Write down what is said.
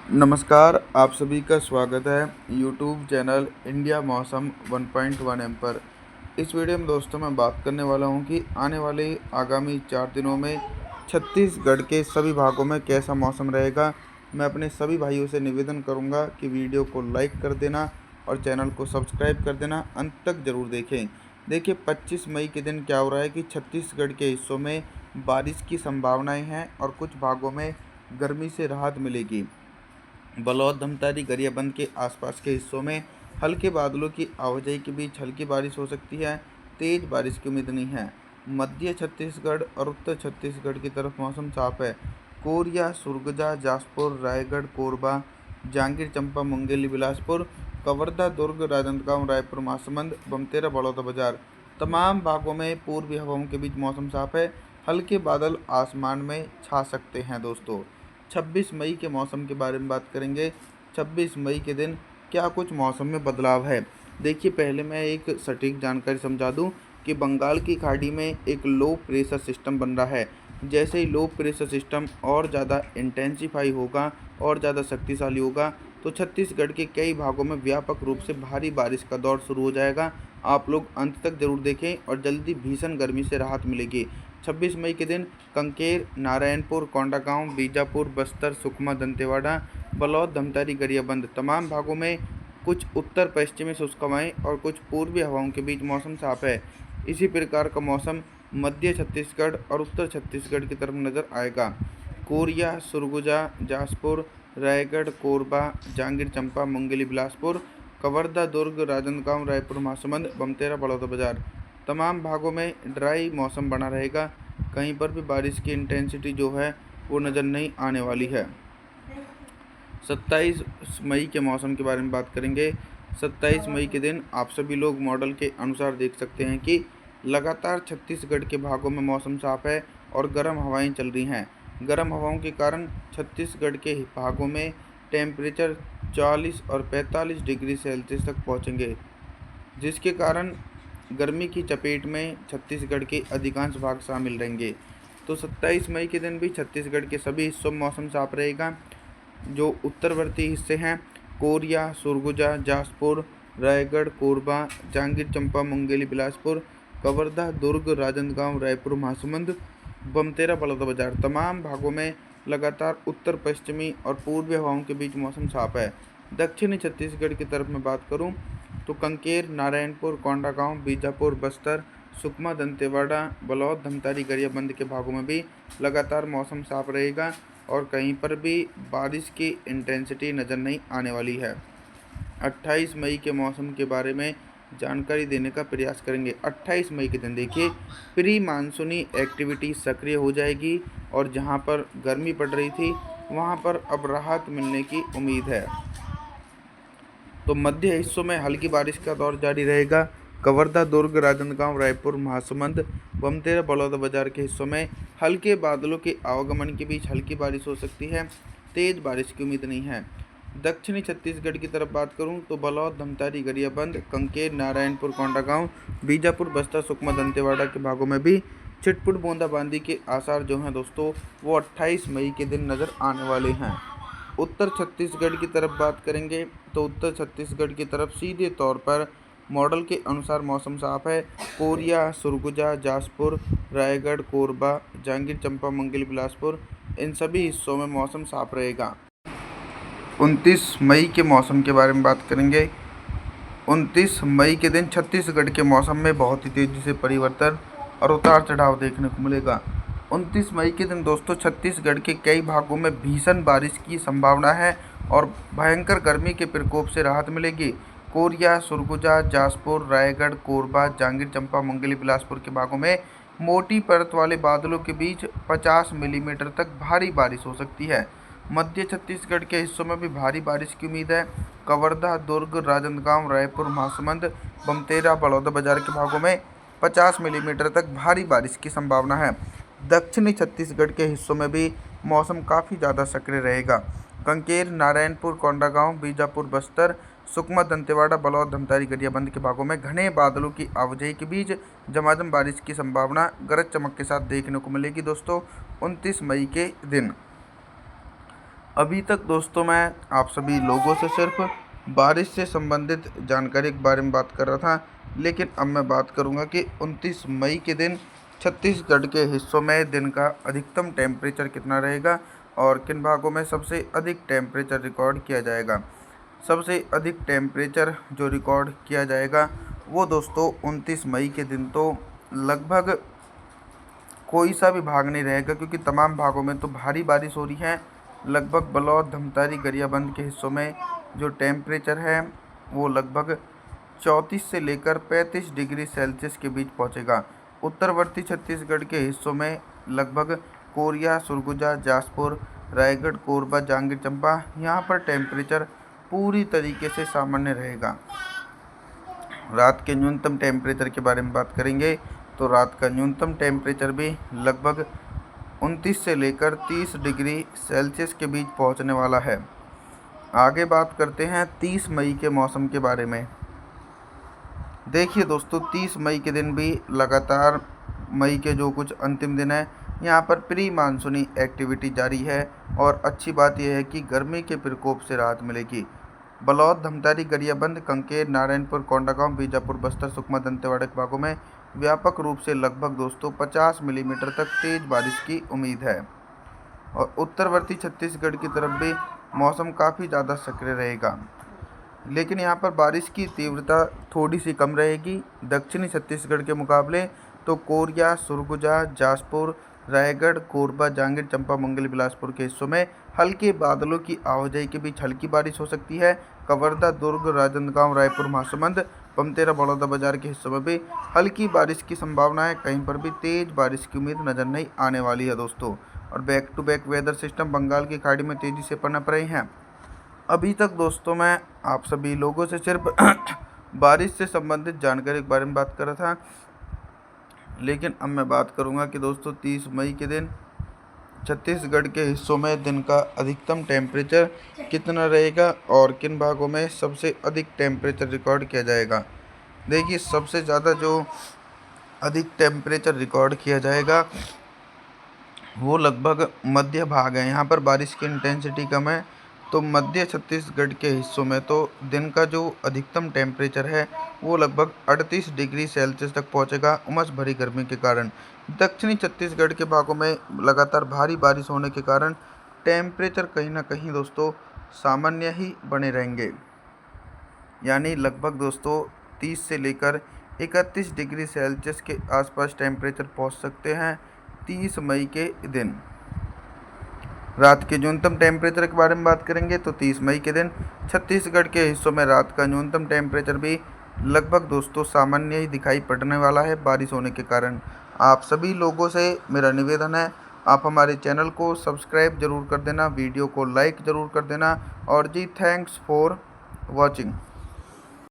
नमस्कार, आप सभी का स्वागत है यूट्यूब चैनल इंडिया मौसम 1.1 एम पर। इस वीडियो में दोस्तों मैं बात करने वाला हूं कि आने वाले आगामी 4 दिनों में छत्तीसगढ़ के सभी भागों में कैसा मौसम रहेगा। मैं अपने सभी भाइयों से निवेदन करूंगा कि वीडियो को लाइक कर देना और चैनल को सब्सक्राइब कर देना, अंत तक ज़रूर देखें। देखिए 25 मई के दिन क्या हो रहा है कि छत्तीसगढ़ के हिस्सों में बारिश की संभावनाएँ हैं और कुछ भागों में गर्मी से राहत मिलेगी। बलौद, धमतारी, गरियाबंद के आसपास के हिस्सों में हल्के बादलों की आवाजाही के बीच हल्की बारिश हो सकती है। तेज बारिश की उम्मीद नहीं है। मध्य छत्तीसगढ़ और उत्तर छत्तीसगढ़ की तरफ मौसम साफ है। कोरिया, सुरगुजा, जासपुर, रायगढ़, कोरबा, जांजगीर चांपा, मुंगेली, बिलासपुर, कवर्धा, दुर्ग, राजनांदगांव, रायपुर, महासमुंद, बमतेरा, बलौदाबाजार तमाम भागों में पूर्वी हवाओं के बीच मौसम साफ है। हल्के बादल आसमान में छा सकते हैं दोस्तों। 26 मई के मौसम के बारे में बात करेंगे। 26 मई के दिन क्या कुछ मौसम में बदलाव है। देखिए पहले मैं एक सटीक जानकारी समझा दूं कि बंगाल की खाड़ी में एक लो प्रेशर सिस्टम बन रहा है। जैसे ही लो प्रेशर सिस्टम और ज़्यादा इंटेंसिफाई होगा और ज़्यादा शक्तिशाली होगा तो छत्तीसगढ़ के कई भागों में व्यापक रूप से भारी बारिश का दौर शुरू हो जाएगा। आप लोग अंत तक ज़रूर देखें और जल्दी भीषण गर्मी से राहत मिलेगी। 26 मई के दिन कंकेर, नारायणपुर, कोंडागांव, बीजापुर, बस्तर, सुकमा, दंतेवाड़ा, बलौद, धमतारी, गरियाबंद तमाम भागों में कुछ उत्तर पश्चिमी शुष्क हवाएं और कुछ पूर्वी हवाओं के बीच मौसम साफ है। इसी प्रकार का मौसम मध्य छत्तीसगढ़ और उत्तर छत्तीसगढ़ की तरफ नजर आएगा। कोरिया, सुरगुजा, जासपुर, रायगढ़, कोरबा, जांजगीर चांपा, मुंगेली, बिलासपुर, कवर्धा, दुर्ग, राजनांदगांव, रायपुर, महासमुंद, बमतेरा, बलौदाबाजार तमाम भागों में ड्राई मौसम बना रहेगा। कहीं पर भी बारिश की इंटेंसिटी जो है वो नज़र नहीं आने वाली है। 27 मई के मौसम के बारे में बात करेंगे। 27 मई के दिन आप सभी लोग मॉडल के अनुसार देख सकते हैं कि लगातार छत्तीसगढ़ के भागों में मौसम साफ है और गर्म हवाएं चल रही हैं। गर्म हवाओं के कारण छत्तीसगढ़ के भागों में टेम्परेचर 40 और 45 डिग्री सेल्सियस तक पहुंचेंगे, जिसके कारण गर्मी की चपेट में छत्तीसगढ़ के अधिकांश भाग शामिल रहेंगे। तो 27 मई के दिन भी छत्तीसगढ़ के सभी हिस्सों में मौसम साफ रहेगा। जो उत्तरवर्ती हिस्से हैं कोरिया, सुरगुजा, जासपुर, रायगढ़, कोरबा, जांजगीर चांपा, मुंगेली, बिलासपुर, कवर्धा, दुर्ग, राजनांदगांव, रायपुर, महासमुंद, बमतेरा, बलौदाबाजार तमाम भागों में लगातार उत्तर पश्चिमी और पूर्वी हवाओं के बीच मौसम साफ है। दक्षिणी छत्तीसगढ़ की तरफ मैं बात करूं तो कंकेर, नारायणपुर, कोंडागांव, बीजापुर, बस्तर, सुकमा, दंतेवाड़ा, बलौद, धमतारी, गरियाबंद के भागों में भी लगातार मौसम साफ रहेगा और कहीं पर भी बारिश की इंटेंसिटी नज़र नहीं आने वाली है। 28 मई के मौसम के बारे में जानकारी देने का प्रयास करेंगे। 28 मई के दिन देखिए प्री मानसूनी एक्टिविटी सक्रिय हो जाएगी और जहां पर गर्मी पड़ रही थी वहां पर अब राहत मिलने की उम्मीद है। तो मध्य हिस्सों में हल्की बारिश का दौर जारी रहेगा। कवर्धा, दुर्ग, राजनांदगांव, रायपुर, महासमुंद, बमतेरा, बलौदाबाजार के हिस्सों में हल्के बादलों के आवागमन के बीच हल्की बारिश हो सकती है। तेज बारिश की उम्मीद नहीं है। दक्षिणी छत्तीसगढ़ की तरफ बात करूं तो बलौद, धमतारी, गरियाबंद, कंकेर, नारायणपुर, कोंडागांव, बीजापुर, बस्तर, सुकमा, दंतेवाड़ा के भागों में भी छिटपुट बूंदाबांदी के आसार जो हैं दोस्तों वो 28 मई के दिन नज़र आने वाले हैं। उत्तर छत्तीसगढ़ की तरफ बात करेंगे तो उत्तर छत्तीसगढ़ की तरफ सीधे तौर पर मॉडल के अनुसार मौसम साफ है। कोरिया, सुरगुजा, जासपुर, रायगढ़, कोरबा, जांजगीर चांपा, मुंगेली, बिलासपुर इन सभी हिस्सों में मौसम साफ रहेगा। 29 मई के मौसम के बारे में बात करेंगे। 29 मई के दिन छत्तीसगढ़ के मौसम में बहुत ही तेज़ी से परिवर्तन और उतार चढ़ाव देखने को मिलेगा। 29 मई के दिन दोस्तों छत्तीसगढ़ के कई भागों में भीषण बारिश की संभावना है और भयंकर गर्मी के प्रकोप से राहत मिलेगी। कोरिया, सुरगुजा, जासपुर, रायगढ़, कोरबा, जांजगीर चांपा, मुंगेली, बिलासपुर के भागों में मोटी परत वाले बादलों के बीच 50 मिलीमीटर तक भारी बारिश हो सकती है। मध्य छत्तीसगढ़ के हिस्सों में भी भारी बारिश की उम्मीद है। कवर्धा, दुर्ग, राजनांदगांव, रायपुर, महासमुंद, बमतेरा, बलौदाबाजार के भागों में 50 मिलीमीटर तक भारी बारिश की संभावना है। दक्षिणी छत्तीसगढ़ के हिस्सों में भी मौसम काफ़ी ज़्यादा सक्रिय रहेगा। कंकेर, नारायणपुर, कोंडागांव, बीजापुर, बस्तर, सुकमा, दंतेवाड़ा, बलौद, धमतारी, गरियाबंद के भागों में घने बादलों की आवाजाही के बीच झमाझम बारिश की संभावना गरज चमक के साथ देखने को मिलेगी दोस्तों 29 मई के दिन। अभी तक दोस्तों मैं आप सभी लोगों से सिर्फ बारिश से संबंधित जानकारी के बारे में बात कर रहा था, लेकिन अब मैं बात करूंगा कि 29 मई के दिन छत्तीसगढ़ के हिस्सों में दिन का अधिकतम टेम्परेचर कितना रहेगा और किन भागों में सबसे अधिक टेम्परेचर रिकॉर्ड किया जाएगा। सबसे अधिक टेम्परेचर जो रिकॉर्ड किया जाएगा वो दोस्तों 29 मई के दिन तो लगभग कोई सा भी भाग नहीं रहेगा, क्योंकि तमाम भागों में तो भारी बारिश हो रही है। लगभग बलौद, धमतारी, गरियाबंद के हिस्सों में जो टेम्परेचर है वो लगभग 34 से लेकर 35 डिग्री सेल्सियस के बीच पहुंचेगा। उत्तरवर्ती छत्तीसगढ़ के हिस्सों में लगभग कोरिया, सरगुजा, जासपुर, रायगढ़, कोरबा, जांजगीर चांपा यहाँ पर टेम्परेचर पूरी तरीके से सामान्य रहेगा। रात के न्यूनतम टेम्परेचर के बारे में बात करेंगे तो रात का न्यूनतम टेम्परेचर भी लगभग 29 से लेकर 30 डिग्री सेल्सियस के बीच पहुंचने वाला है। आगे बात करते हैं 30 मई के मौसम के बारे में। देखिए दोस्तों, 30 मई के दिन भी लगातार मई के जो कुछ अंतिम दिन है यहाँ पर प्री मानसूनी एक्टिविटी जारी है और अच्छी बात यह है कि गर्मी के प्रकोप से राहत मिलेगी। बलौद, धमतारी, गरियाबंद, कंकेर, नारायणपुर, कोंडागांव, बीजापुर, बस्तर, सुकमा, दंतेवाड़ा के भागों में व्यापक रूप से लगभग दोस्तों 50 मिलीमीटर तक तेज बारिश की उम्मीद है। और उत्तरवर्ती छत्तीसगढ़ की तरफ भी मौसम काफ़ी ज़्यादा सक्रिय रहेगा, लेकिन यहाँ पर बारिश की तीव्रता थोड़ी सी कम रहेगी। दक्षिणी छत्तीसगढ़ के मुकाबले तो कोरिया, सरगुजा, जासपुर, रायगढ़, कोरबा, जांजगीर चांपा, मुंगेली, बिलासपुर के हिस्सों में हल्के बादलों की आवाजाही के बीच हल्की बारिश हो सकती है। कवर्धा, दुर्ग, राजनांदगांव, रायपुर, महासमुंद, पमतेरा, बड़ौदा बाजार के हिस्सों में भी हल्की बारिश की संभावना है। कहीं पर भी तेज बारिश की उम्मीद नजर नहीं आने वाली है दोस्तों। और back to back weather system Bengal की खाड़ी में तेजी से पनप रहे हैं। अभी तक दोस्तों मैं आप सभी लोगों से सिर्फ बारिश से संबंधित जानकारी के बारे में बात कर रहा था, लेकिन अब मैं बात करूंगा कि दोस्तों 30 मई के दिन छत्तीसगढ़ के हिस्सों में दिन का अधिकतम टेम्परेचर कितना रहेगा और किन भागों में सबसे अधिक टेम्परेचर रिकॉर्ड किया जाएगा। देखिए, सबसे ज़्यादा जो अधिक टेम्परेचर रिकॉर्ड किया जाएगा वो लगभग मध्य भाग है। यहाँ पर बारिश की इंटेंसिटी कम है, तो मध्य छत्तीसगढ़ के हिस्सों में तो दिन का जो अधिकतम टेम्परेचर है वो लगभग 38 डिग्री सेल्सियस तक पहुँचेगा उमस भरी गर्मी के कारण। दक्षिणी छत्तीसगढ़ के भागों में लगातार भारी बारिश होने के कारण टेम्परेचर कहीं ना कहीं दोस्तों सामान्य ही बने रहेंगे, यानी लगभग दोस्तों 30 से लेकर 31 डिग्री सेल्सियस के आसपास टेम्परेचर पहुंच सकते हैं 30 मई के दिन। रात के न्यूनतम टेम्परेचर के बारे में बात करेंगे तो 30 मई के दिन छत्तीसगढ़ के हिस्सों में रात का न्यूनतम टेम्परेचर भी लगभग दोस्तों सामान्य ही दिखाई पड़ने वाला है बारिश होने के कारण। आप सभी लोगों से मेरा निवेदन है, आप हमारे चैनल को सब्सक्राइब जरूर कर देना, वीडियो को लाइक ज़रूर कर देना। और जी, थैंक्स फॉर वॉचिंग।